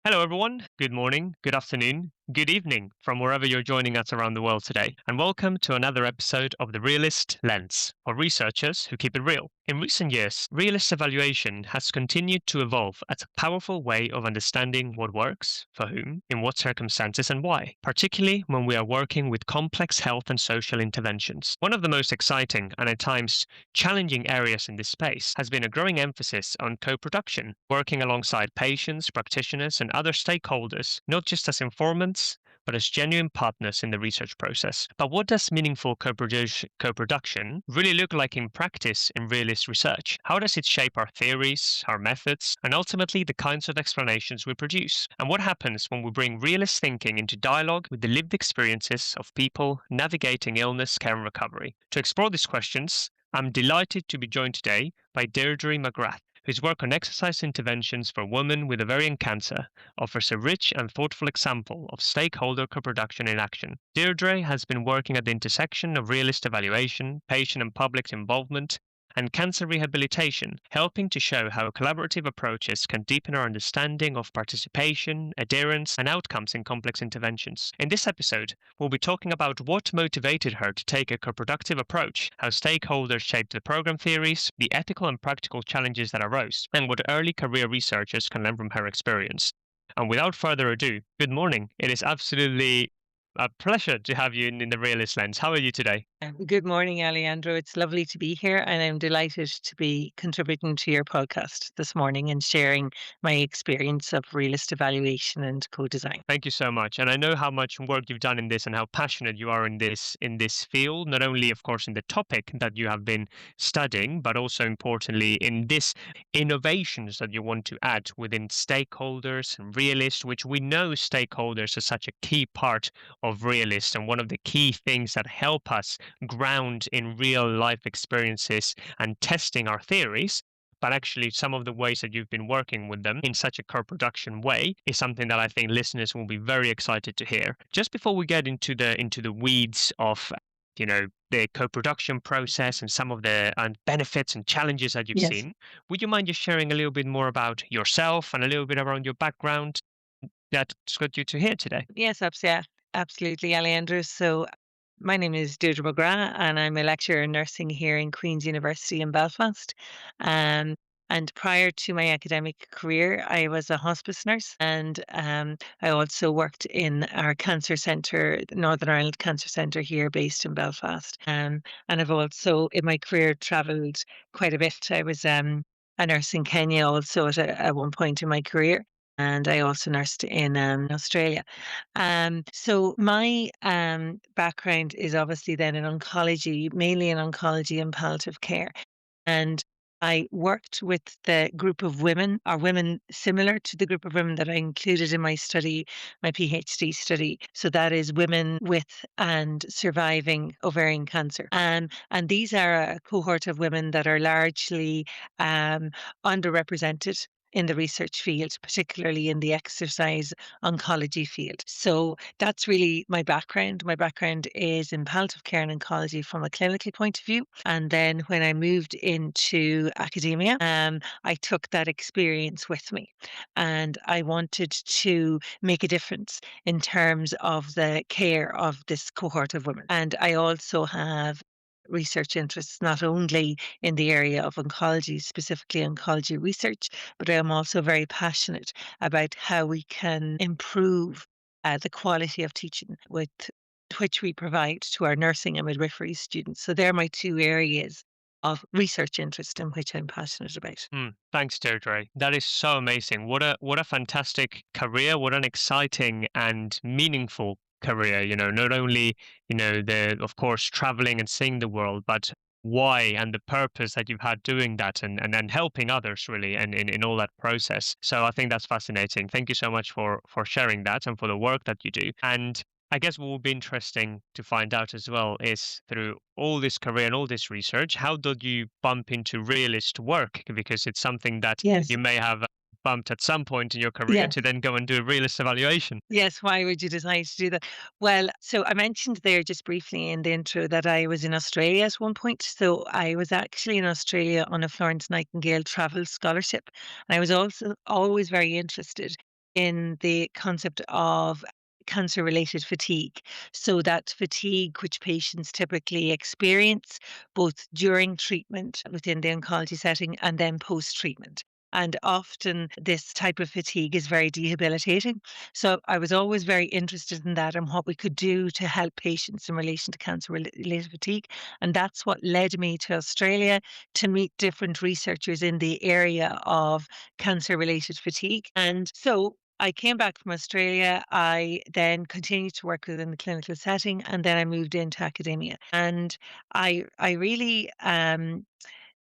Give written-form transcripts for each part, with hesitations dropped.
Hello, everyone. Good morning, good afternoon, good evening from wherever you're joining us around the world today. And welcome to another episode of the Realist Lens for researchers who keep it real. In recent years, realist evaluation has continued to evolve as a powerful way of understanding what works, for whom, in what circumstances, and why, particularly when we are working with complex health and social interventions. One of the most exciting and at times challenging areas in this space has been a growing emphasis on co-production, working alongside patients, practitioners, and other stakeholders, not just as informants, but as genuine partners in the research process. But what does meaningful co-production really look like in practice in realist research? How does it shape our theories, our methods, and ultimately the kinds of explanations we produce? And what happens when we bring realist thinking into dialogue with the lived experiences of people navigating illness, care, and recovery? To explore these questions, I'm delighted to be joined today by Deirdre McGrath, whose work on exercise interventions for women with ovarian cancer offers a rich and thoughtful example of stakeholder co-production in action. Deirdre has been working at the intersection of realist evaluation, patient and public involvement, and cancer rehabilitation, helping to show how collaborative approaches can deepen our understanding of participation, adherence, and outcomes in complex interventions. In this episode, we'll be talking about what motivated her to take a co-productive approach, how stakeholders shaped the program theories, the ethical and practical challenges that arose, and what early career researchers can learn from her experience. And without further ado, good morning. It is absolutely a pleasure to have you in the Realist Lens. How are you today? Good morning, Alejandro. It's lovely to be here, and I'm delighted to be contributing to your podcast this morning and sharing my experience of realist evaluation and co-design. Thank you so much. And I know how much work you've done in this and how passionate you are in this field, not only of course in the topic that you have been studying, but also importantly in this innovations that you want to add within stakeholders and realist, which we know stakeholders are such a key part of realist and one of the key things that help us ground in real life experiences and testing our theories. But actually, some of the ways that you've been working with them in such a co-production way is something that I think listeners will be very excited to hear. Just before we get into the weeds of the co-production process and some of the benefits and challenges that you've Yes. seen, would you mind just sharing a little bit more about yourself and a little bit around your background that's got you to here today? Yes, absolutely, Alejandro. So my name is Deirdre McGrath, and I'm a lecturer in nursing here in Queen's University in Belfast. Um, and prior to my academic career, I was a hospice nurse, and I also worked in our cancer centre, the Northern Ireland Cancer Centre here, based in Belfast. And I've also, in my career, travelled quite a bit. I was a nurse in Kenya also at one point in my career. And I also nursed in Australia. So my background is obviously then in oncology, mainly in oncology and palliative care. And I worked with the group of women, or women similar to the group of women that I included in my study, my PhD study. So that is women with and surviving ovarian cancer. And these are a cohort of women that are largely um, underrepresented in the research field, particularly in the exercise oncology field. So that's really my background. My background is in palliative care and oncology from a clinical point of view. And then when I moved into academia, I took that experience with me and I wanted to make a difference in terms of the care of this cohort of women. And I also have research interests not only in the area of oncology, specifically oncology research, but I'm also very passionate about how we can improve the quality of teaching with which we provide to our nursing and midwifery students. So they're my two areas of research interest in which I'm passionate about. Thanks, Deirdre. That is so amazing. What a fantastic career. What an exciting and meaningful career. Not only the of course traveling and seeing the world, but why and the purpose that you've had doing that and helping others really and in all that process. So I think that's fascinating. Thank you so much for sharing that and for the work that you do. And I guess what will be interesting to find out as well is through all this career and all this research, how did you bump into realist work? Because it's something that Yes. you may have bumped at some point in your career to Yes. then go and do a realist evaluation. Yes, why would you decide to do that? Well, so I mentioned there just briefly in the intro that I was in Australia at one point. So I was actually in Australia on a Florence Nightingale travel scholarship. And I was also always very interested in the concept of cancer-related fatigue. So that fatigue which patients typically experience both during treatment within the oncology setting and then post-treatment. And often this type of fatigue is very debilitating. So I was always very interested in that and what we could do to help patients in relation to cancer-related fatigue. And that's what led me to Australia to meet different researchers in the area of cancer-related fatigue. And so I came back from Australia. I then continued to work within the clinical setting, and then I moved into academia. And I really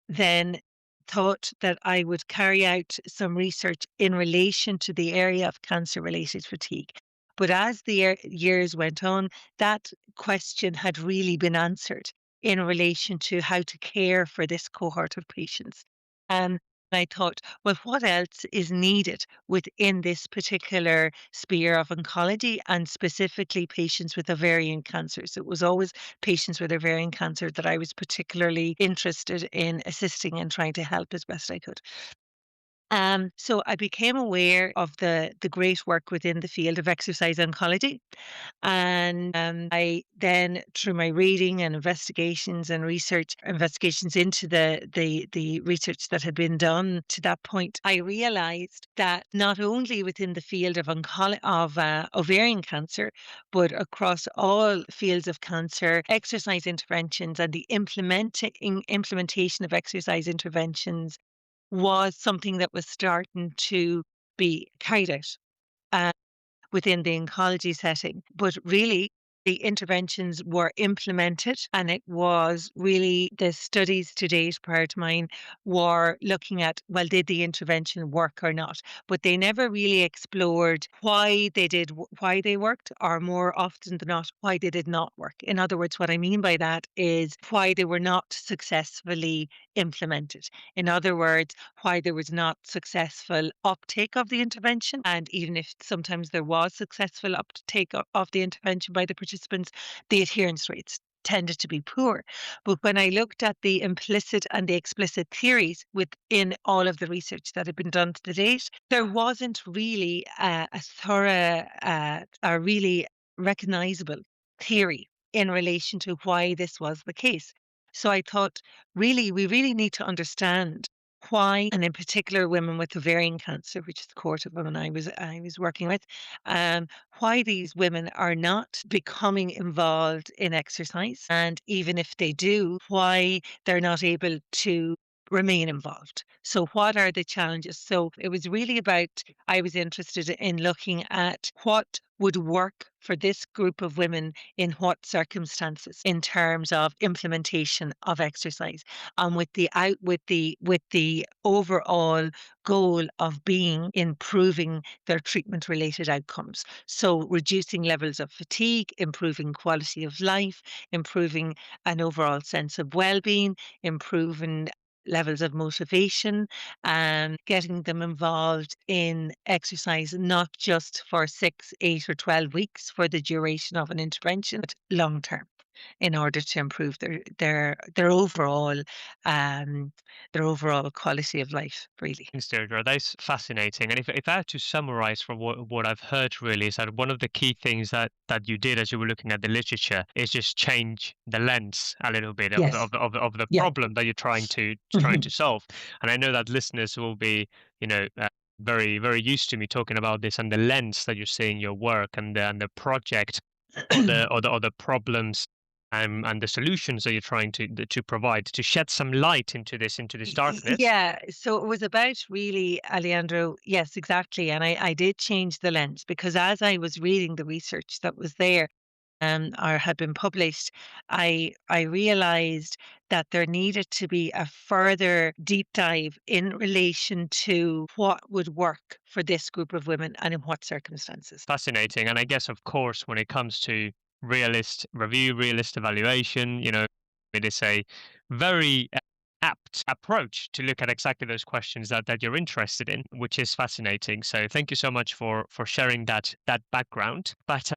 then thought that I would carry out some research in relation to the area of cancer-related fatigue. But as the years went on, that question had really been answered in relation to how to care for this cohort of patients. And I thought, well, what else is needed within this particular sphere of oncology and specifically patients with ovarian cancer? So it was always patients with ovarian cancer that I was particularly interested in assisting and trying to help as best I could. So I became aware of the great work within the field of exercise oncology. And I then, through my reading and investigations and research, investigations into the research that had been done to that point, I realized that not only within the field of ovarian cancer, but across all fields of cancer, exercise interventions and the implementation of exercise interventions was something that was starting to be carried out. Uh, Within the oncology setting. But really, the interventions were implemented, and it was really the studies to date prior to mine were looking at, well, did the intervention work or not? But they never really explored why they did, why they worked, or more often than not, why they did not work. In other words, what I mean by that is why they were not successfully implemented. In other words, why there was not successful uptake of the intervention. And even if sometimes there was successful uptake of the intervention by the participants, the adherence rates tended to be poor. But when I looked at the implicit and the explicit theories within all of the research that had been done to date, there wasn't really a thorough, a really recognizable theory in relation to why this was the case. So I thought, really, we really need to understand why, and in particular women with ovarian cancer, which is the cohort of women I was working with, why these women are not becoming involved in exercise, and even if they do, why they're not able to remain involved. So what are the challenges? So it was really about, I was interested in looking at what would work for this group of women in what circumstances in terms of implementation of exercise, and with the overall goal of being improving their treatment related outcomes. So reducing levels of fatigue, improving quality of life, improving an overall sense of well-being, improving levels of motivation, and getting them involved in exercise, not just for 6, 8, or 12 weeks for the duration of an intervention, but long term, in order to improve um, their overall quality of life, really. Thanks, Deirdre. That's fascinating. And if I had to summarize from what I've heard really is that one of the key things that you did as you were looking at the literature is just change the lens a little bit of Yes. the Yeah. problem that you're trying Mhm. to solve. And I know that listeners will be, very, very used to me talking about this and the lens that you're seeing your work and the project or the problems and the solutions that you're trying to provide to shed some light into this darkness. Yeah, so it was about really, Alejandro, yes, exactly. And I did change the lens because as I was reading the research that was there, or had been published, I realized that there needed to be a further deep dive in relation to what would work for this group of women and in what circumstances. Fascinating. And I guess, of course, when it comes to realist review, realist evaluation, it is a very apt approach to look at exactly those questions that you're interested in, which is fascinating. So thank you so much for sharing that background. But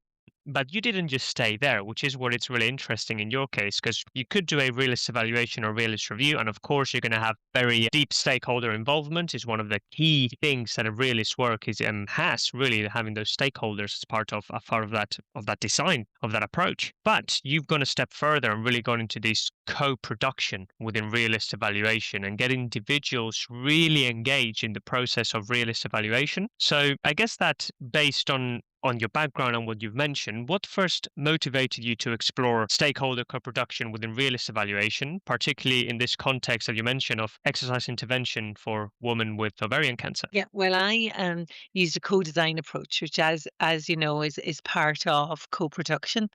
But you didn't just stay there, which is what it's really interesting in your case, because you could do a realist evaluation or realist review, and of course you're going to have very deep stakeholder involvement. Is one of the key things that a realist work is has really having those stakeholders as part of that design of that approach. But you've gone a step further and really gone into this co-production within realist evaluation and get individuals really engaged in the process of realist evaluation. So I guess that based on your background and what you've mentioned, what first motivated you to explore stakeholder co-production within realist evaluation, particularly in this context that you mentioned of exercise intervention for women with ovarian cancer? Yeah, well, I used a co-design approach, which, as you know, is part of co-production.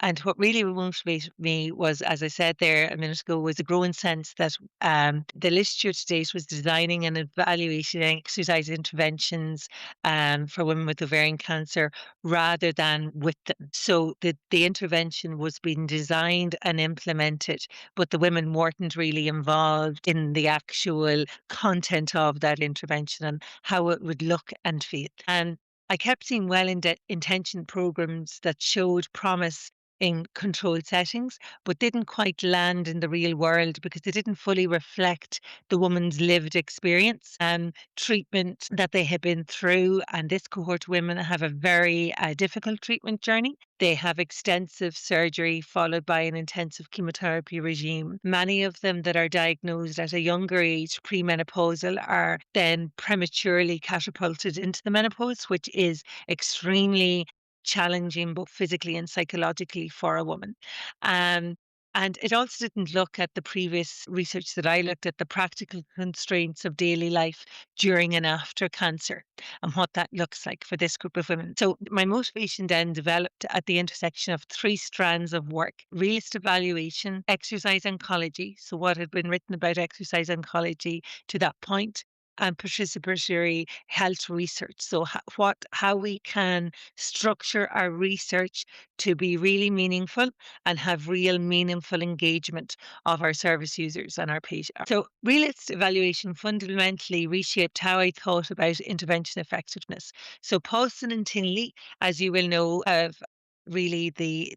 And what really motivated me was, as I said there a minute ago, was a growing sense that the literature to date was designing and evaluating exercise interventions for women with ovarian cancer rather than with them. So the intervention was being designed and implemented, but the women weren't really involved in the actual content of that intervention and how it would look and feel. And I kept seeing intentioned programs that showed promise in controlled settings, but didn't quite land in the real world because they didn't fully reflect the woman's lived experience and treatment that they had been through. And this cohort of women have a very difficult treatment journey. They have extensive surgery followed by an intensive chemotherapy regime. Many of them that are diagnosed at a younger age, premenopausal, are then prematurely catapulted into the menopause, which is extremely challenging both physically and psychologically for a woman. Um, and it also didn't look at the previous research that I looked at, the practical constraints of daily life during and after cancer and what that looks like for this group of women. So my motivation then developed at the intersection of three strands of work: realist evaluation, exercise oncology, so what had been written about exercise oncology to that point, and participatory health research. So how we can structure our research to be really meaningful and have real meaningful engagement of our service users and our patients. So realist evaluation fundamentally reshaped how I thought about intervention effectiveness. So Paulson and Tinley, as you will know, have really the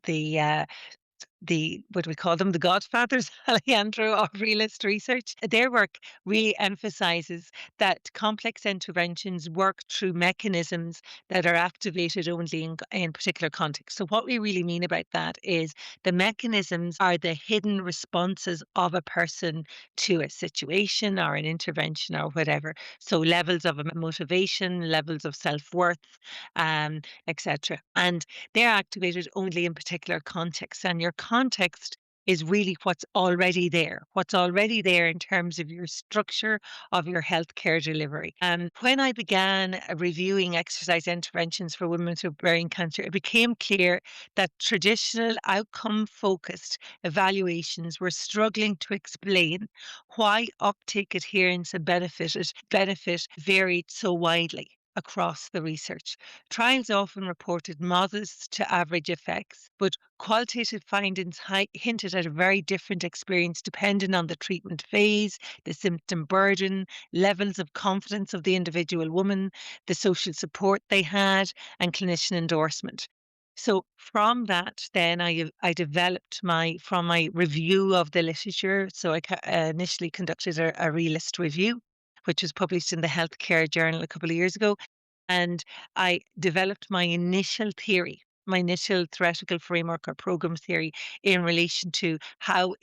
what do we call them, the godfathers, Alejandro, of realist research. Their work really emphasizes that complex interventions work through mechanisms that are activated only in particular contexts. So what we really mean about that is the mechanisms are the hidden responses of a person to a situation or an intervention or whatever. So levels of motivation, levels of self-worth, etc. And they're activated only in particular contexts. And your context is really what's already there in terms of your structure of your healthcare delivery. And when I began reviewing exercise interventions for women with ovarian cancer, it became clear that traditional outcome focused evaluations were struggling to explain why uptake, adherence, and benefit varied so widely across the research. Trials often reported modest to average effects, but qualitative findings hinted at a very different experience depending on the treatment phase, the symptom burden, levels of confidence of the individual woman, the social support they had, and clinician endorsement. So from that, then I developed from my review of the literature. So I initially conducted a realist review, which was published in the Healthcare Journal a couple of years ago. And I developed my initial theoretical framework or program theory in relation to how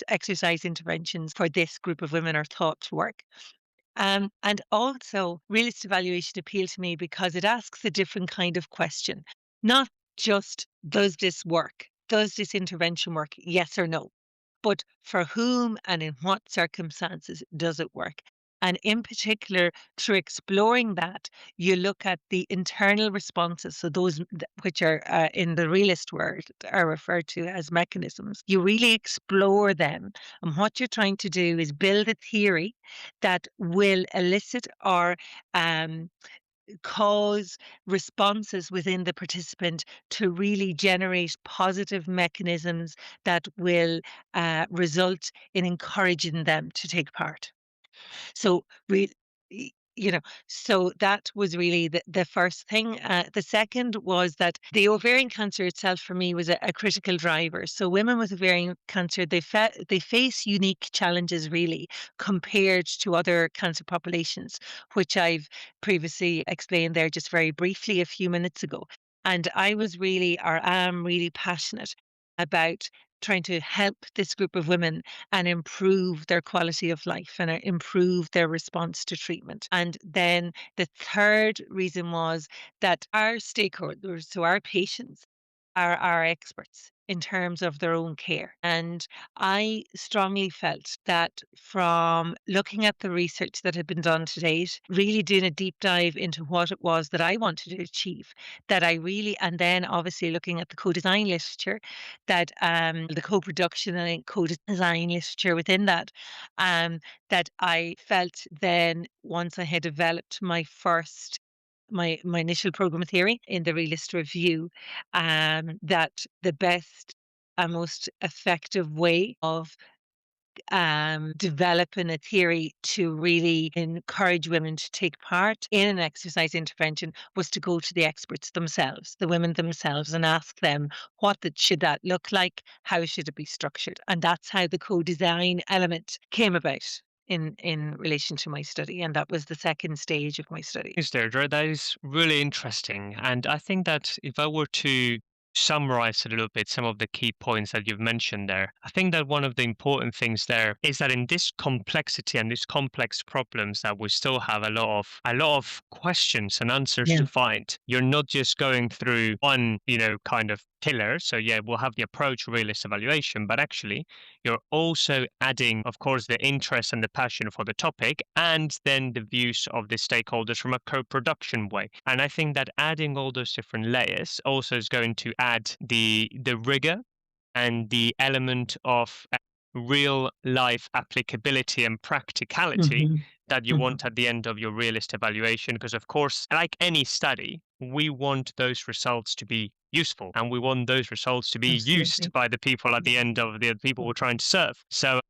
exercise interventions for this group of women are thought to work. And also, realist evaluation appealed to me because it asks a different kind of question. Not just, does this work? Does this intervention work? Yes or no? But for whom and in what circumstances does it work? And in particular, through exploring that, you look at the internal responses. So those which are in the realist world are referred to as mechanisms. You really explore them. And what you're trying to do is build a theory that will elicit or cause responses within the participant to really generate positive mechanisms that will result in encouraging them to take part. So, re- you know, so that was really the first thing. The second was that the ovarian cancer itself for me was a critical driver. So women with ovarian cancer, they face unique challenges really compared to other cancer populations, which I've previously explained there just very briefly a few minutes ago. And I was really, or am really passionate about trying to help this group of women and improve their quality of life and improve their response to treatment. And then the third reason was that our stakeholders, so our patients, are our experts in terms of their own care. And I strongly felt that from looking at the research that had been done to date, really doing a deep dive into what it was that I wanted to achieve, that I really, and then obviously looking at the co-design literature, that the co-production and co-design literature within that, um, that I felt then once I had developed my initial program theory in the Realist review, that the best and most effective way of developing a theory to really encourage women to take part in an exercise intervention was to go to the experts themselves, the women themselves, and ask them should that look like, how should it be structured, and that's how the co-design element came about in relation to my study, and that was the second stage of my study. Thanks, Deirdre. That is really interesting. And I think that if I were to summarize a little bit some of the key points that you've mentioned there, I think that one of the important things there is that in this complexity and these complex problems that we still have a lot of questions and answers Yeah. to find. You're not just going through one, kind of pillar. So yeah, we'll have the approach realist evaluation, but actually you're also adding, of course, the interest and the passion for the topic, and then the views of the stakeholders from a co-production way. And I think that adding all those different layers also is going to add the rigor and the element of real life applicability and practicality Mhm. that you Mhm. want at the end of your realist evaluation. Because, of course, like any study, we want those results to be useful and we want those results to be used Absolutely. by the people at the end of the people we're trying to serve. So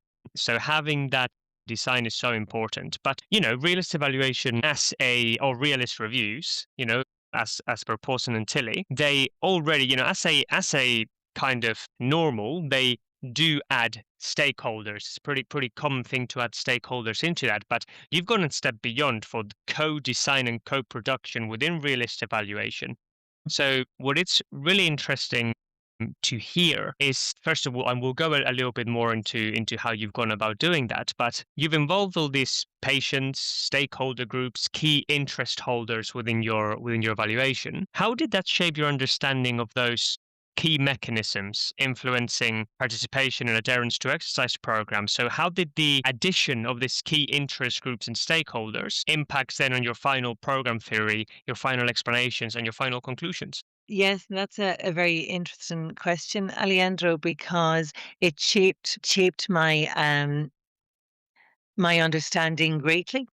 having that design is so important. But, realist evaluation or realist reviews, as per Pawson and Tilley, they already, as a kind of normal, they do add stakeholders. It's a pretty common thing to add stakeholders into that. But you've gone a step beyond for the co-design and co-production within realist evaluation. So what it's really interesting to hear is, first of all, and we'll go a little bit more into how you've gone about doing that, but you've involved all these patients, stakeholder groups, key interest holders within your evaluation. How did that shape your understanding of those key mechanisms influencing participation and adherence to exercise programs? So how did the addition of these key interest groups and stakeholders impacts then on your final program theory, your final explanations, and your final conclusions? Yes, that's a very interesting question, Alejandro, because it shaped my understanding greatly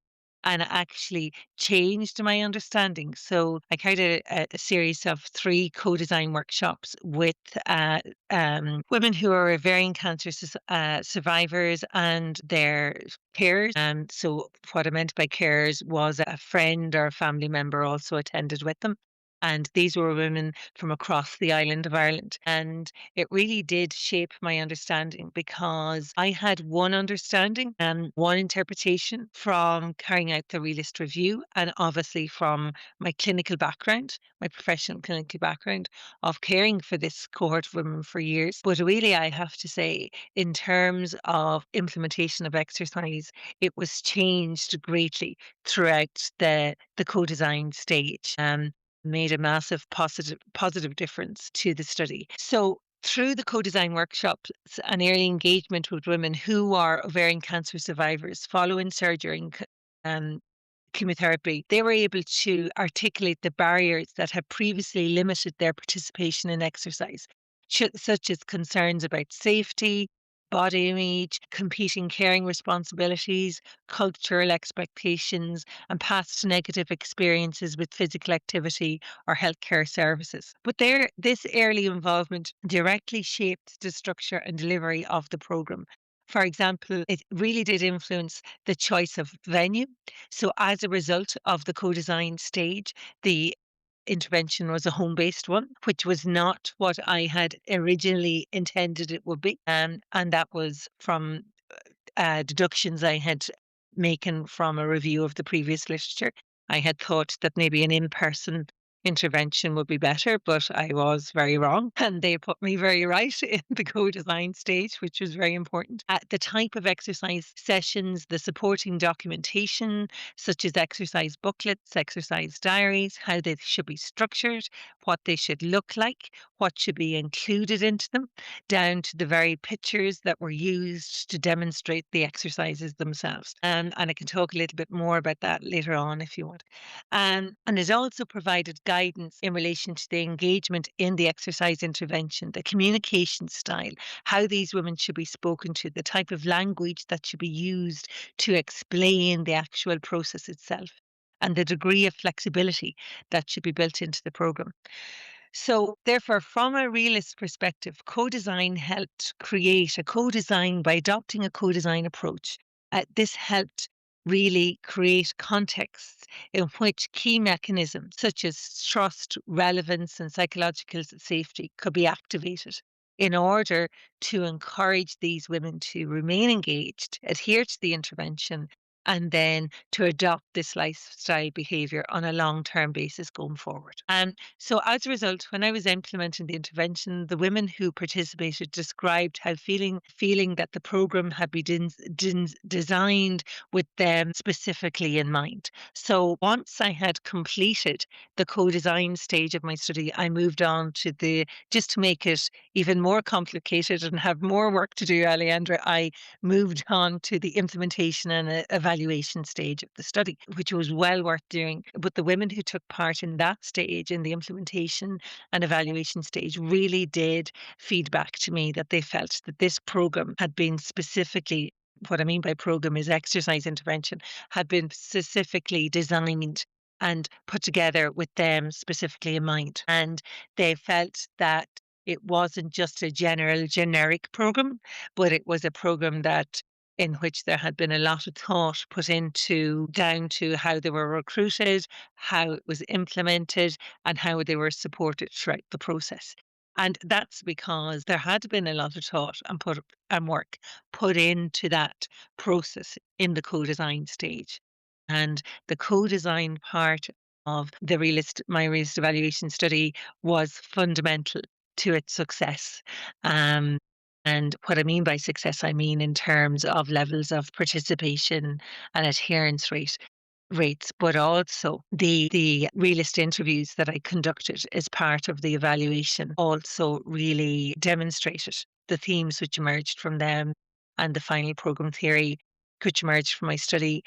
and actually changed my understanding. So I carried a series of three co-design workshops with women who are ovarian cancer survivors and their carers. So what I meant by carers was a friend or a family member also attended with them. And these were women from across the island of Ireland. And it really did shape my understanding because I had one understanding and one interpretation from carrying out the realist review, and obviously from my clinical background, my professional clinical background of caring for this cohort of women for years. But really, I have to say, in terms of implementation of exercise, it was changed greatly throughout the co-design stage. Made a massive positive difference to the study. So through the co-design workshops and early engagement with women who are ovarian cancer survivors following surgery and chemotherapy, they were able to articulate the barriers that had previously limited their participation in exercise, such as concerns about safety, body image, competing caring responsibilities, cultural expectations, and past negative experiences with physical activity or healthcare services. But this early involvement directly shaped the structure and delivery of the program. For example, it really did influence the choice of venue. So, as a result of the co design stage, the intervention was a home based one, which was not what I had originally intended it would be. And that was from deductions I had making from a review of the previous literature. I had thought that maybe an in person intervention would be better, but I was very wrong. And they put me very right in the co design stage, which was very important. The type of exercise sessions, the supporting documentation, such as exercise booklets, exercise diaries, how they should be structured, what they should look like, what should be included into them, down to the very pictures that were used to demonstrate the exercises themselves. And I can talk a little bit more about that later on if you want. And it also provided guidance in relation to the engagement in the exercise intervention, the communication style, how these women should be spoken to, the type of language that should be used to explain the actual process itself, and the degree of flexibility that should be built into the program. So, therefore, from a realist perspective, co design helped create a co design by adopting a co design approach. This helped really create contexts in which key mechanisms such as trust, relevance, and psychological safety could be activated in order to encourage these women to remain engaged, adhere to the intervention, and then to adopt this lifestyle behavior on a long term basis going forward. So, as a result, when I was implementing the intervention, the women who participated described how feeling that the program had been designed with them specifically in mind. So, once I had completed the co-design stage of my study, I moved on to the just to make it even more complicated and have more work to do, Alejandra. I moved on to the implementation and evaluation stage of the study, which was well worth doing. But the women who took part in that stage, in the implementation and evaluation stage, really did feedback to me that they felt that this program had been specifically, what I mean by program is exercise intervention, had been specifically designed and put together with them specifically in mind. And they felt that it wasn't just a generic program, but it was a program that in which there had been a lot of thought put into down to how they were recruited, how it was implemented, and how they were supported throughout the process. And that's because there had been a lot of thought and work put into that process in the co-design stage. And the co-design part of my realist evaluation study was fundamental to its success. Um, and what I mean by success, I mean in terms of levels of participation and adherence rates, but also the realist interviews that I conducted as part of the evaluation also really demonstrated the themes which emerged from them, and the final program theory which emerged from my study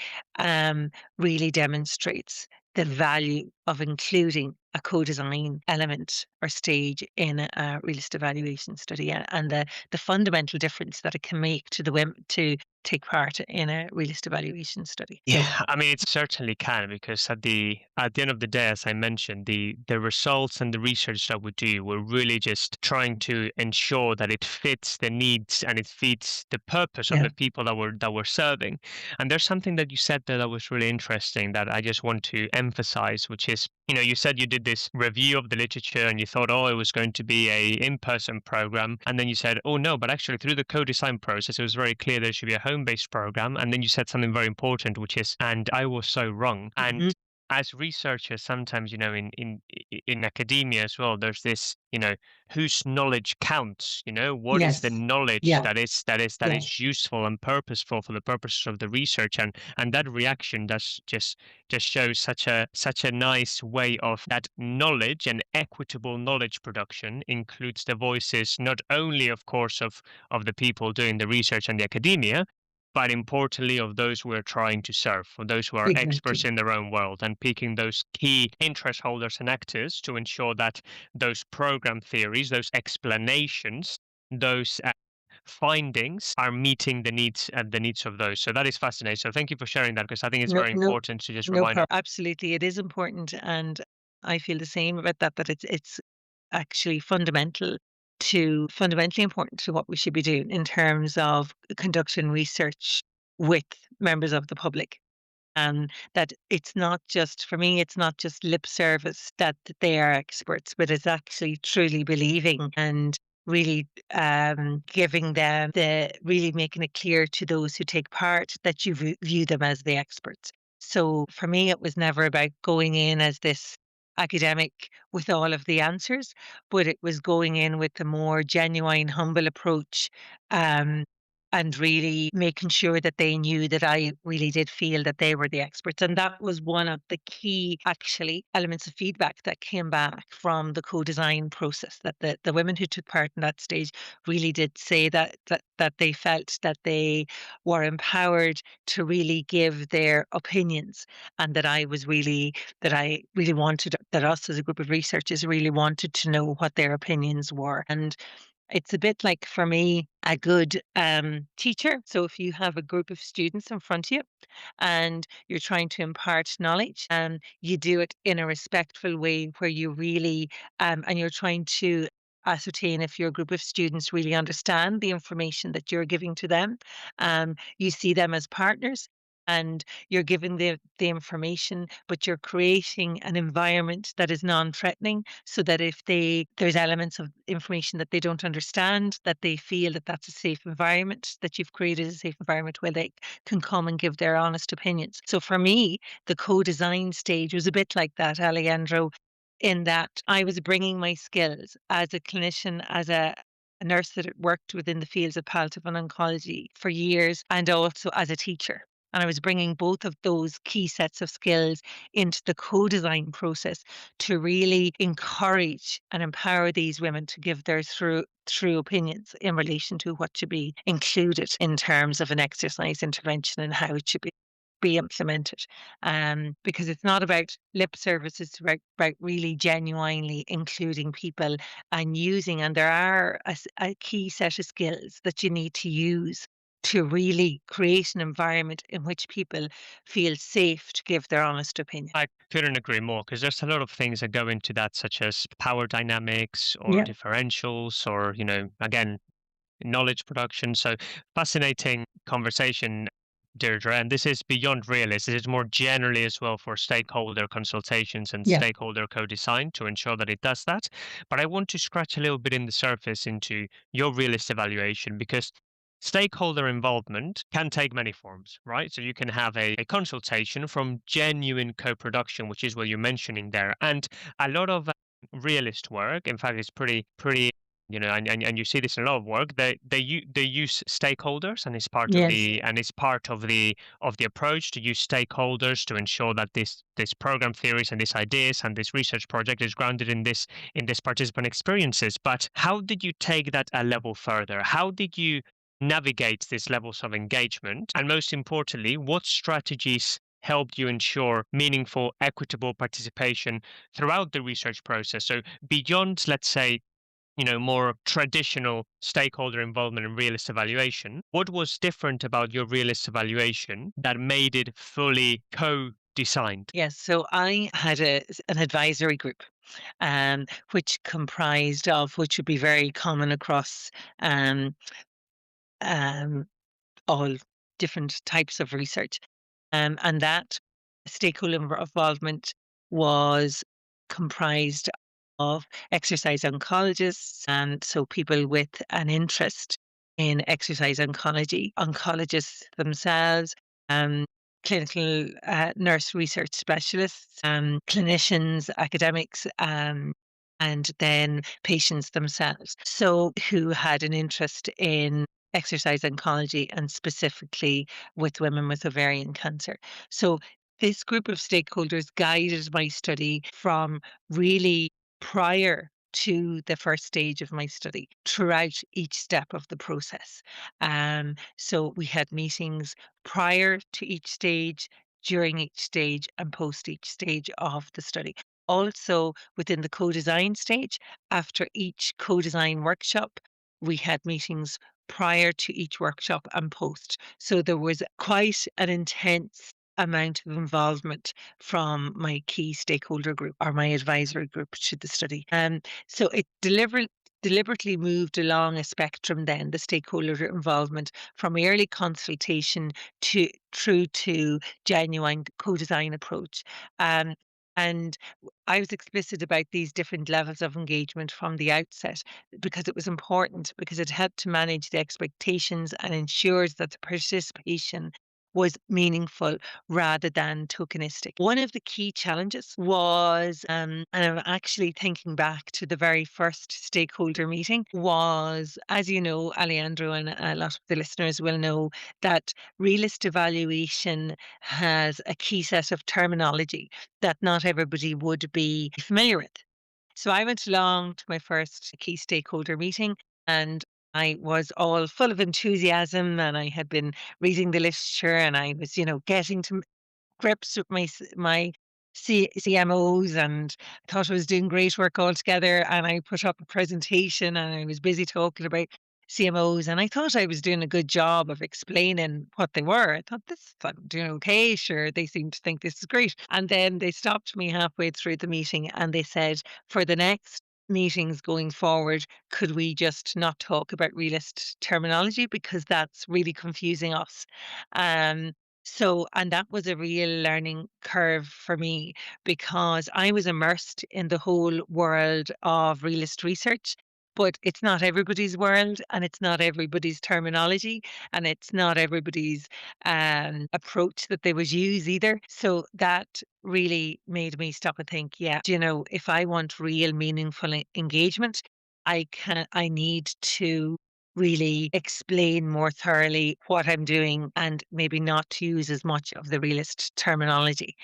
really demonstrates the value of including a co-design element or stage in a realist evaluation study, and the fundamental difference that it can make to the women to take part in a realist evaluation study. Yeah, I mean, it certainly can because at the end of the day, as I mentioned, the results and the research that we do, we're really just trying to ensure that it fits the needs and it fits the purpose of Yeah. the people that we're serving. And there's something that you said there that was really interesting that I just want to emphasize, which is, you said you did this review of the literature and you thought, oh, it was going to be a in-person program, and then you said, oh no, but actually through the co-design process, it was very clear there should be a home-based program, and then you said something very important, which is, and I was so wrong. And Mhm. as researchers, sometimes, in academia as well, there's this, whose knowledge counts. What is the Yes. knowledge Yeah. that is useful and purposeful for the purposes of the research, and that reaction does just shows such a nice way of that knowledge, and equitable knowledge production includes the voices not only, of course, of the people doing the research and the academia, but importantly of those we're trying to serve, of those who are experts Exactly. in their own world, and picking those key interest holders and actors to ensure that those program theories, those explanations, those findings are meeting the needs of those. So that is fascinating. So thank you for sharing that, because I think it's No, very no, important to just no remind. problem. Absolutely, it is important, and I feel the same about that. That it's actually fundamental fundamentally important to what we should be doing in terms of conducting research with members of the public. And that it's not just, for me, it's not just lip service that they are experts, but it's actually truly believing and really giving them really making it clear to those who take part that you view them as the experts. So for me, it was never about going in as this academic with all of the answers, but it was going in with a more genuine, humble approach. Um, and really making sure that they knew that I really did feel that they were the experts. And that was one of the key, actually, elements of feedback that came back from the co-design process, that the women who took part in that stage really did say that they felt that they were empowered to really give their opinions, and that I really wanted, that us as a group of researchers really wanted to know what their opinions were. And it's a bit like, for me, a good teacher. So if you have a group of students in front of you and you're trying to impart knowledge, and you do it in a respectful way where you really, and you're trying to ascertain if your group of students really understand the information that you're giving to them. You see them as partners, and you're giving the information, but you're creating an environment that is non-threatening, so that if there's elements of information that they don't understand, that they feel that that's a safe environment, that you've created a safe environment where they can come and give their honest opinions. So for me, the co-design stage was a bit like that, Alejandro, in that I was bringing my skills as a clinician, as a nurse that had worked within the fields of palliative and oncology for years, and also as a teacher. And I was bringing both of those key sets of skills into the co-design process to really encourage and empower these women to give their true opinions in relation to what should be included in terms of an exercise intervention and how it should be implemented. Because it's not about lip service, it's about really genuinely including people and using, and there are a key set of skills that you need to use to really create an environment in which people feel safe to give their honest opinion. I couldn't agree more because there's a lot of things that go into that, such as power dynamics or Yeah. differentials, or, again, knowledge production. So fascinating conversation, Deirdre. And this is beyond realist. This is more generally as well for stakeholder consultations and Yeah. stakeholder co-design to ensure that it does that. But I want to scratch a little bit in the surface into your realist evaluation, because stakeholder involvement can take many forms, right? So you can have a consultation from genuine co-production, which is what you're mentioning there. And a lot of realist work, in fact, is pretty and you see this in a lot of work. They use stakeholders, and it's part of Yes. the approach to use stakeholders to ensure that this program theories and these ideas and this research project is grounded in this participant experiences. But how did you take that a level further? How did you navigate these levels of engagement, and most importantly, what strategies helped you ensure meaningful, equitable participation throughout the research process? So beyond, let's say, more traditional stakeholder involvement in realist evaluation, what was different about your realist evaluation that made it fully co-designed? Yes. So I had an advisory group, which would be very common across um, um, all different types of research. And that stakeholder involvement was comprised of exercise oncologists, and so people with an interest in exercise oncology, oncologists themselves, um, clinical nurse research specialists, clinicians, academics, and then patients themselves. So who had an interest in exercise oncology, and specifically with women with ovarian cancer. So this group of stakeholders guided my study from really prior to the first stage of my study throughout each step of the process. So we had meetings prior to each stage, during each stage, and post each stage of the study. Also, within the co-design stage, after each co-design workshop, we had meetings prior to each workshop and post. So there was quite an intense amount of involvement from my key stakeholder group, or my advisory group, to the study. So it deliberately moved along a spectrum then, the stakeholder involvement, from early consultation to through to genuine co-design approach. Um, and I was explicit about these different levels of engagement from the outset because it was important, because it helped to manage the expectations and ensures that the participation was meaningful rather than tokenistic. One of the key challenges was, and I'm actually thinking back to the very first stakeholder meeting, was, as you know, Alejandro, and a lot of the listeners will know, that realist evaluation has a key set of terminology that not everybody would be familiar with. So I went along to my first key stakeholder meeting, and I was all full of enthusiasm, and I had been reading the literature, and I was, getting to grips with my CMOs, and I thought I was doing great work altogether. And I put up a presentation, and I was busy talking about CMOs, and I thought I was doing a good job of explaining what they were. I thought, this I'm doing okay. Sure, they seem to think this is great. And then they stopped me halfway through the meeting, and they said, for the next meetings going forward, could we just not talk about realist terminology because that's really confusing us. Um, and that was a real learning curve for me because I was immersed in the whole world of realist research, but it's not everybody's world, and it's not everybody's terminology, and it's not everybody's approach that they would use either. So that really made me stop and think, yeah, if I want real meaningful engagement, I need to really explain more thoroughly what I'm doing and maybe not to use as much of the realist terminology.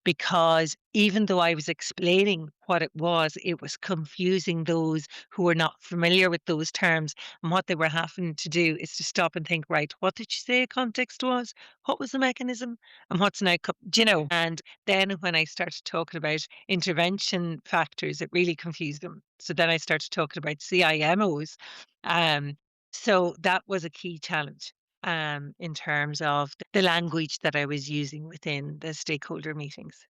Because even though I was explaining what it was confusing those who were not familiar with those terms. And what they were having to do is to stop and think, right, what did you say a context was? What was the mechanism? And what's an outcome? And then when I started talking about intervention factors, it really confused them. So then I started talking about CIMOs. Um, so that was a key challenge in terms of the language that I was using within the stakeholder meetings.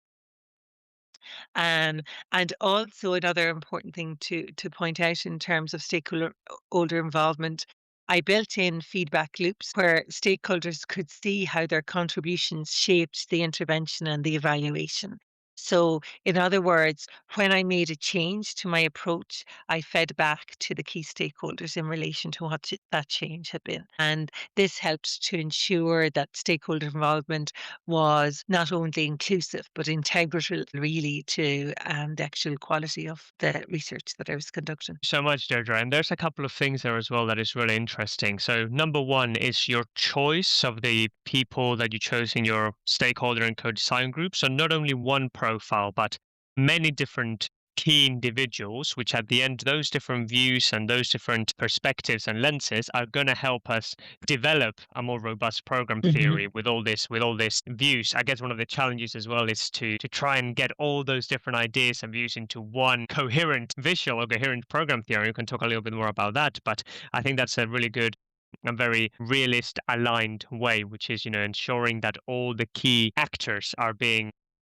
Um, and also another important thing to point out in terms of stakeholder involvement, I built in feedback loops where stakeholders could see how their contributions shaped the intervention and the evaluation. So, in other words, when I made a change to my approach, I fed back to the key stakeholders in relation to what that change had been. And this helped to ensure that stakeholder involvement was not only inclusive but integral really to the actual quality of the research that I was conducting. So much, Deirdre. And there's a couple of things there as well that is really interesting. So, number one is your choice of the people that you chose in your stakeholder and co-design group. So, not only one profile, but many different key individuals, which at the end, those different views and those different perspectives and lenses are going to help us develop a more robust program Hmm. theory with all this views. I guess one of the challenges as well is to try and get all those different ideas and views into one coherent visual or coherent program theory. We can talk a little bit more about that, but I think that's a really good and very realist aligned way, which is, ensuring that all the key actors are being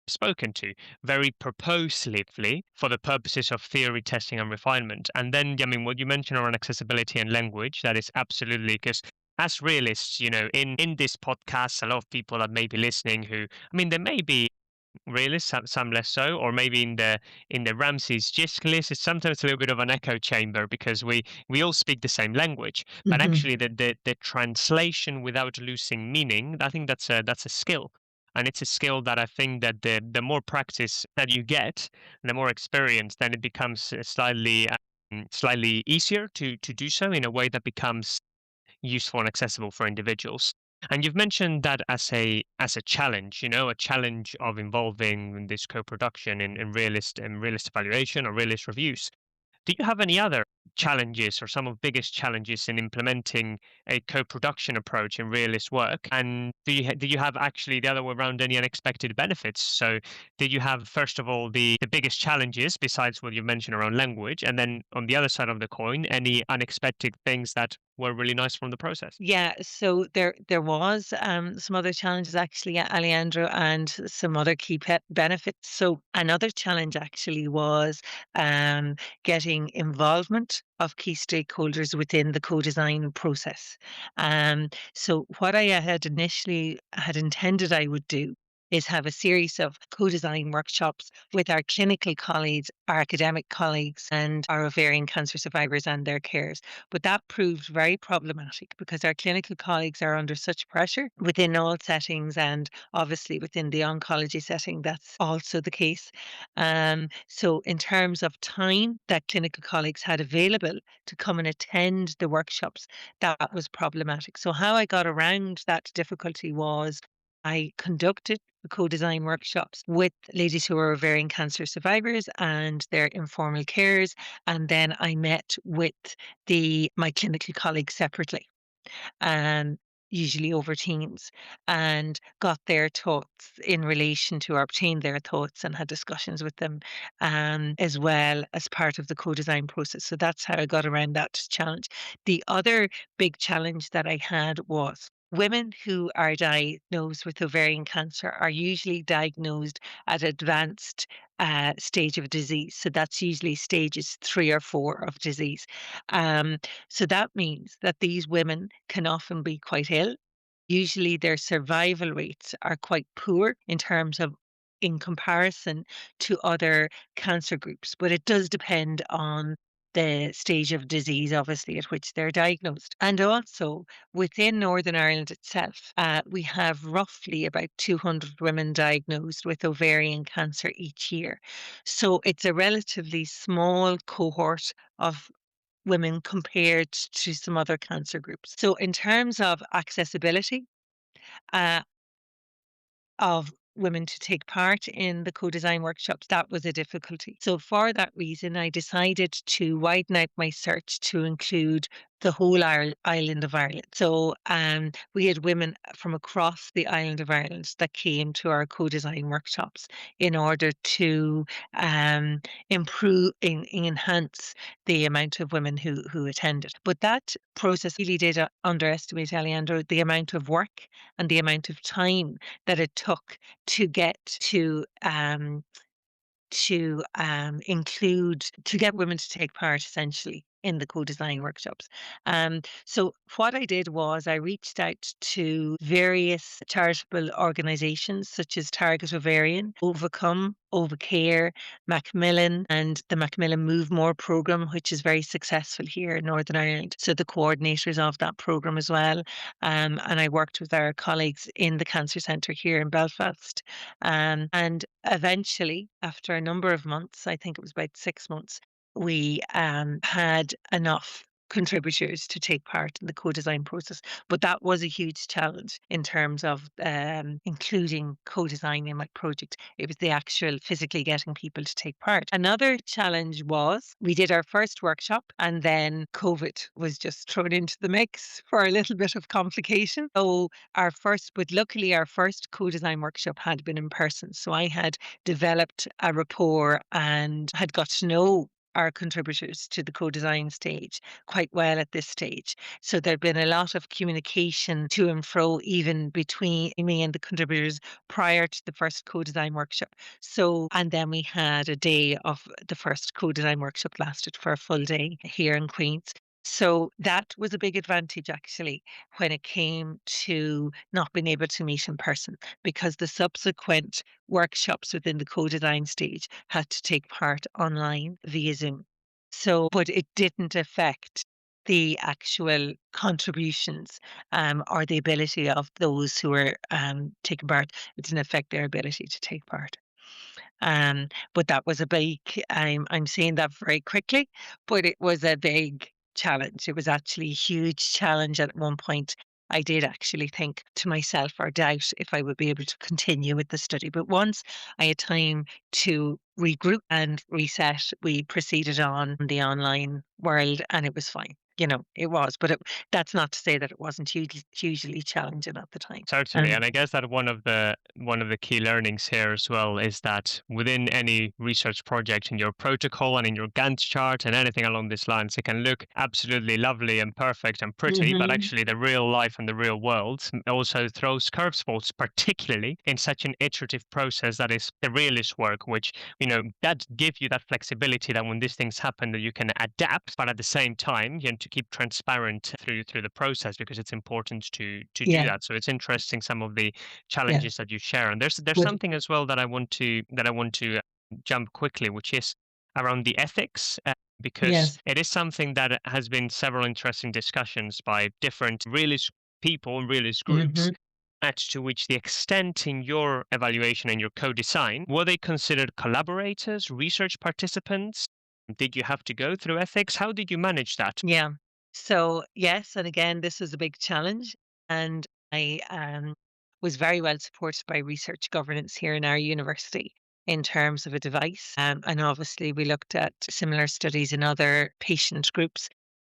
spoken to very purposely for the purposes of theory testing and refinement. And then, I mean, what you mentioned around accessibility and language, that is absolutely because as realists, in this podcast, a lot of people that may be listening who, I mean, they may be realists, some less so, or maybe in the Ramsey's gist list, it's sometimes a little bit of an echo chamber because we all speak the same language, but Hmm. actually the translation without losing meaning, I think that's a skill. And it's a skill that I think that the more practice that you get, the more experience, then it becomes slightly easier to do so in a way that becomes useful and accessible for individuals. And you've mentioned that as a challenge, a challenge of involving this co-production in realist evaluation or realist reviews. Do you have any other challenges or some of the biggest challenges in implementing a co-production approach in realist work? And do you have actually the other way around any unexpected benefits? So did you have first of all the biggest challenges besides what you mentioned around language, and then on the other side of the coin, any unexpected things that were really nice from the process. Yeah, so there was some other challenges actually, Alejandro, and some other key benefits. So another challenge actually was getting involvement of key stakeholders within the co-design process. So what I had initially had intended I would do is have a series of co-design workshops with our clinical colleagues, our academic colleagues, and our ovarian cancer survivors and their carers. But that proved very problematic because our clinical colleagues are under such pressure within all settings, and obviously within the oncology setting, that's also the case. So, in terms of time that clinical colleagues had available to come and attend the workshops, that was problematic. So, how I got around that difficulty was I conducted the co-design workshops with ladies who are ovarian cancer survivors and their informal carers, and then I met with my clinical colleagues separately, um, usually over Teams, and got their thoughts in relation to, or obtained their thoughts and had discussions with them, as well as part of the co-design process. So that's how I got around that challenge. The other big challenge that I had was women who are diagnosed with ovarian cancer are usually diagnosed at advanced stage of disease. So that's usually stages 3 or 4 of disease. Um, so that means that these women can often be quite ill. Usually their survival rates are quite poor in terms of in comparison to other cancer groups, but it does depend on the stage of disease, obviously, at which they're diagnosed. And also within Northern Ireland itself, we have roughly about 200 women diagnosed with ovarian cancer each year. So it's a relatively small cohort of women compared to some other cancer groups. So in terms of accessibility, uh, of women to take part in the co-design workshops, that was a difficulty. So for that reason, I decided to widen out my search to include the whole island of Ireland. So we had women from across the island of Ireland that came to our co-design workshops in order to improve, enhance the amount of women who attended. But that process really did underestimate, Alejandro, the amount of work and the amount of time that it took to get to get women to take part essentially in the co-design workshops. So what I did was I reached out to various charitable organisations such as Target Ovarian, Overcome, Ovacare, Macmillan, and the Macmillan Move More programme, which is very successful here in Northern Ireland. So the coordinators of that programme as well. And I worked with our colleagues in the Cancer Centre here in Belfast. And eventually, after a number of months, I think it was about 6 months, we had enough contributors to take part in the co-design process. But that was a huge challenge in terms of including co-design in my project. It was the actual physically getting people to take part. Another challenge was we did our first workshop and then COVID was just thrown into the mix for a little bit of complication. So but luckily our first co-design workshop had been in person. So I had developed a rapport and had got to know our contributors to the co-design stage quite well at this stage. So there'd been a lot of communication to and fro, even between me and the contributors prior to the first co-design workshop. So, and then we had a day of the first co-design workshop lasted for a full day here in Queens. So that was a big advantage actually when it came to not being able to meet in person, because the subsequent workshops within the co-design stage had to take part online via Zoom. So, but it didn't affect the actual contributions or the ability of those who were taking part. It didn't affect their ability to take part. But that was a big, I'm saying that very quickly, but it was a big challenge. It was actually a huge challenge. At one point, I did actually think to myself or doubt if I would be able to continue with the study. But once I had time to regroup and reset, we proceeded on the online world and it was fine. it was, but that's not to say that it wasn't hugely challenging at the time. Certainly, and I guess that one of the key learnings here as well is that within any research project, in your protocol and in your Gantt chart and anything along these lines, it can look absolutely lovely and perfect and pretty, but Hmm. actually the real life and the real world also throws curveballs, particularly in such an iterative process that is the realist work, which that give you that flexibility that when these things happen that you can adapt, but at the same time to keep transparent through the process because it's important to do Yeah, that. So it's interesting some of the yeah. challenges that you share, and there's Would something as well that I want to jump quickly, which is around the ethics. Because yes. it is something that has been several interesting discussions by different realist people and realist groups Hmm. as to which the extent in your evaluation and your co-design, were they considered collaborators, research participants? Did you have to go through ethics? How did you manage that? Yeah. So yes, and again, this was a big challenge, and I was very well supported by research governance here in our university in terms of a device. And obviously, we looked at similar studies in other patient groups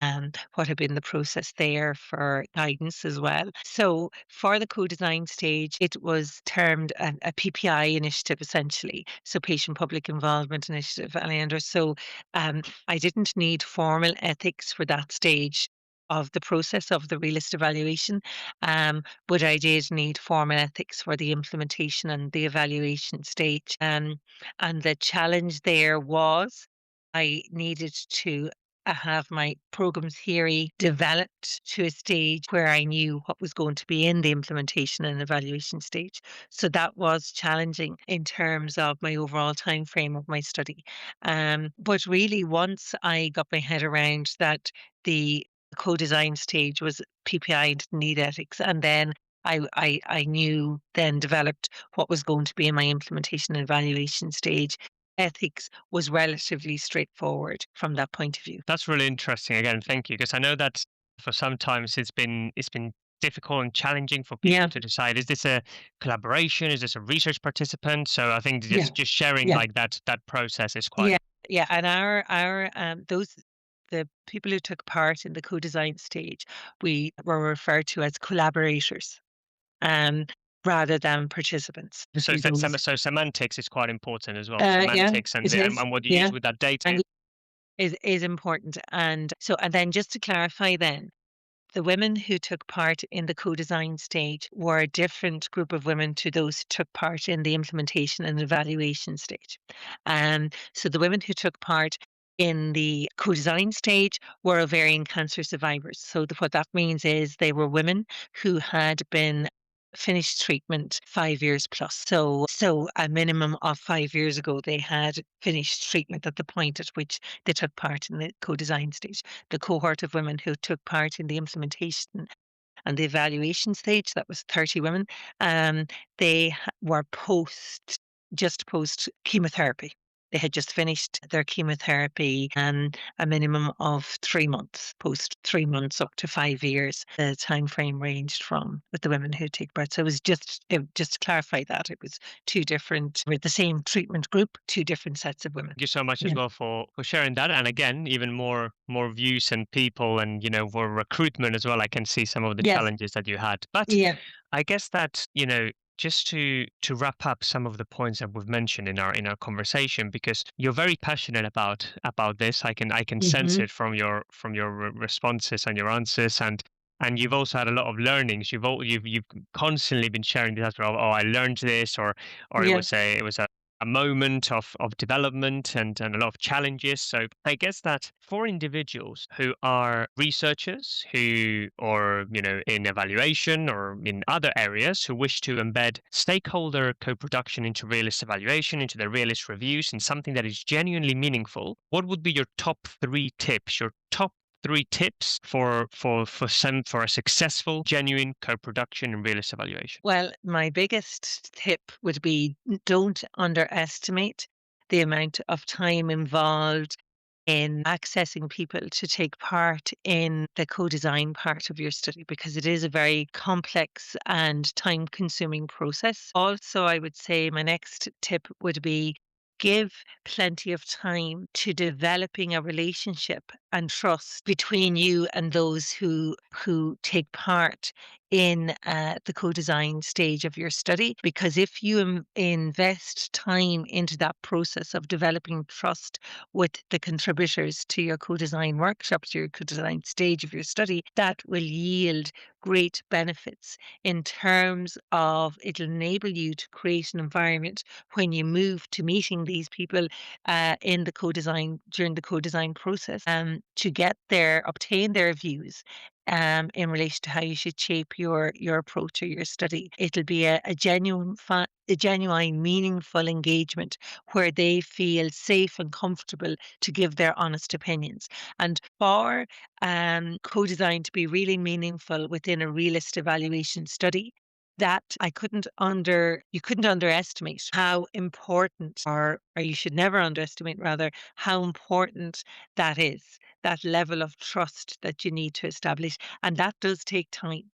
and what had been the process there for guidance as well. So for the co-design stage, it was termed a PPI initiative essentially, so patient public involvement initiative, Alejandro. So I didn't need formal ethics for that stage of the process of the realist evaluation, but I did need formal ethics for the implementation and the evaluation stage. And the challenge there was I needed to have my program theory developed to a stage where I knew what was going to be in the implementation and evaluation stage. So that was challenging in terms of my overall time frame of my study. But really, once I got my head around that the co-design stage was PPI and need ethics, and then I knew then developed what was going to be in my implementation and evaluation stage. Ethics was relatively straightforward from that point of view. That's really interesting. Again, thank you, because I know that for sometimes it's been difficult and challenging for people Yeah, to decide, is this a collaboration, is this a research participant? So I think yeah, just sharing yeah, like that process is quite. yeah, yeah. And our those the people who took part in the co-design stage, we were referred to as collaborators, um, rather than participants. So, To those, so semantics is quite important as well. yeah, Semantics and, it and is. and what you use Yeah, with that data. and is important. And then just to clarify, then the women who took part in the co-design stage were a different group of women to those who took part in the implementation and evaluation stage. So the women who took part in the co-design stage were ovarian cancer survivors. So what that means is they were women who had been finished treatment 5 years plus. So a minimum of 5 years ago, they had finished treatment at the point at which they took part in the co-design stage. The cohort of women who took part in the implementation and the evaluation stage, that was 30 women, they were just post chemotherapy. They had just finished their chemotherapy and a minimum of 3 months, post 3 months up to 5 years. The time frame ranged from with the women who take part. So just to clarify that it was two different, with the same treatment group, two different sets of women. Thank you so much as Yeah. well for sharing that. And again, even more views and people and for recruitment as well. I can see some of the Yes. challenges that you had. But Yeah. I guess that, just to wrap up some of the points that we've mentioned in our conversation, because you're very passionate about this. I can sense Hmm. it from your responses and your answers, and you've also had a lot of learnings. You've constantly been sharing this as well. Oh, I learned this, or Yeah. it was a moment of development and a lot of challenges. So I guess that for individuals who are researchers who, or, in evaluation or in other areas who wish to embed stakeholder co-production into realist evaluation, into their realist reviews, in something that is genuinely meaningful, what would be your top three tips, your top three tips for a successful, genuine co-production and realist evaluation? Well, my biggest tip would be don't underestimate the amount of time involved in accessing people to take part in the co-design part of your study, because it is a very complex and time consuming process. Also, I would say my next tip would be give plenty of time to developing a relationship and trust between you and those who take part in the co-design stage of your study. Because if you invest time into that process of developing trust with the contributors to your co-design workshops, your co-design stage of your study, that will yield great benefits in terms of it'll enable you to create an environment when you move to meeting these people in the co-design during the co-design process to obtain their views in relation to how you should shape your approach or your study. It'll be a genuine, meaningful engagement where they feel safe and comfortable to give their honest opinions. And for co-design to be really meaningful within a realist evaluation study, that you couldn't underestimate how important, or you should never underestimate rather, how important that is, that level of trust that you need to establish. And that does take time.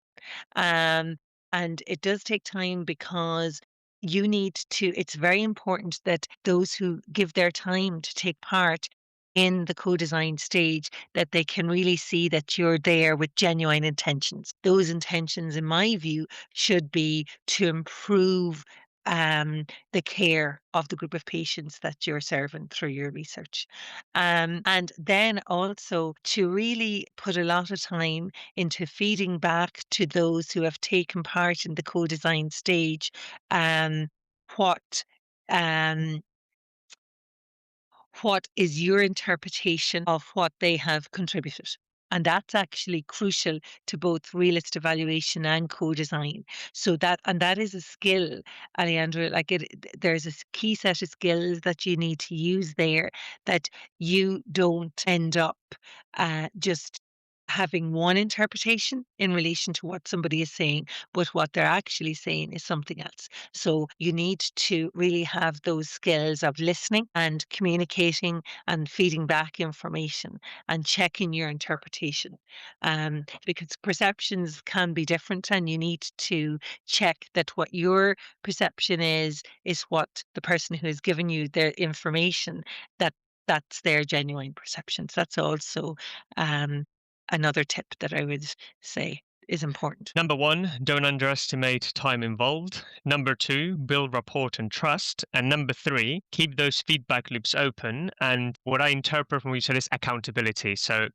Um, and it does take time because it's very important that those who give their time to take part in the co-design stage, that they can really see that you're there with genuine intentions. Those intentions, in my view, should be to improve the care of the group of patients that you're serving through your research. And then also to really put a lot of time into feeding back to those who have taken part in the co-design stage, um, what um, what is your interpretation of what they have contributed? And that's actually crucial to both realist evaluation and co-design. That is a skill, Alejandro. There's a key set of skills that you need to use there, that you don't end up just having one interpretation in relation to what somebody is saying, but what they're actually saying is something else. So you need to really have those skills of listening and communicating and feeding back information and checking your interpretation. Because perceptions can be different, and you need to check that what your perception is what the person who has given you their information, that's their genuine perceptions. That's also um, another tip that I would say is important. Number one, don't underestimate time involved. Number two, build rapport and trust. And number three, keep those feedback loops open. And what I interpret from what you said is accountability. So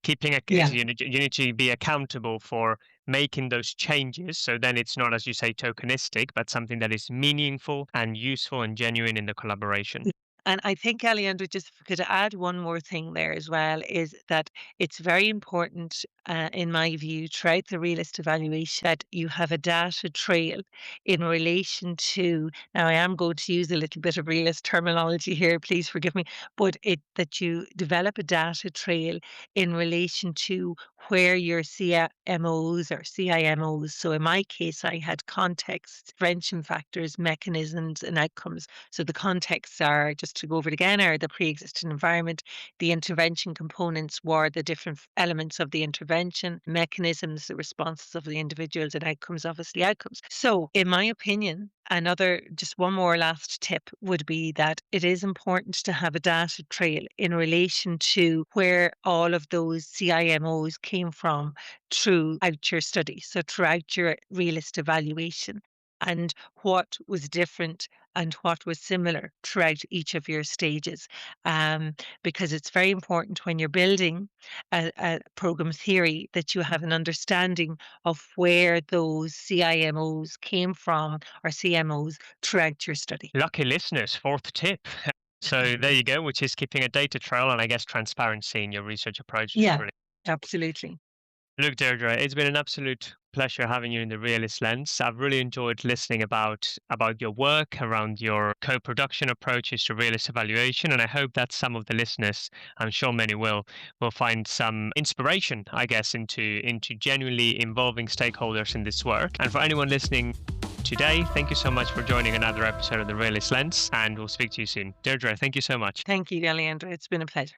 Yeah. you need to be accountable for making those changes. So then it's not, as you say, tokenistic, but something that is meaningful and useful and genuine in the collaboration. And I think, Alejandro, just if I could add one more thing there as well, is that it's very important, in my view, throughout the realist evaluation, that you have a data trail in relation to. Now, I am going to use a little bit of realist terminology here, please forgive me, but that you develop a data trail in relation to where your CMOs or CIMOs. So in my case, I had context, prevention factors, mechanisms, and outcomes. So the contexts are, just to go over it again, are the pre-existing environment. The intervention components were the different elements of the intervention, mechanisms, the responses of the individuals, and outcomes, obviously outcomes. So in my opinion, just one more last tip would be that it is important to have a data trail in relation to where all of those CIMOs came from throughout your study. So throughout your realist evaluation, and what was different and what was similar throughout each of your stages. Because it's very important when you're building a program theory that you have an understanding of where those CIMOs came from, or CMOs, throughout your study. Lucky listeners, fourth tip. So there you go, which is keeping a data trail and I guess transparency in your research approach, which is Yeah, brilliant. absolutely. Look, Deirdre, it's been an absolute pleasure having you in the Realist Lens. I've really enjoyed listening about your work around your co-production approaches to realist evaluation, and I hope that some of the listeners, I'm sure many will find some inspiration, I guess, into genuinely involving stakeholders in this work. And for anyone listening today, thank you so much for joining another episode of the Realist Lens, and we'll speak to you soon. Deirdre, thank you so much. Thank you, Alejandro. It's been a pleasure.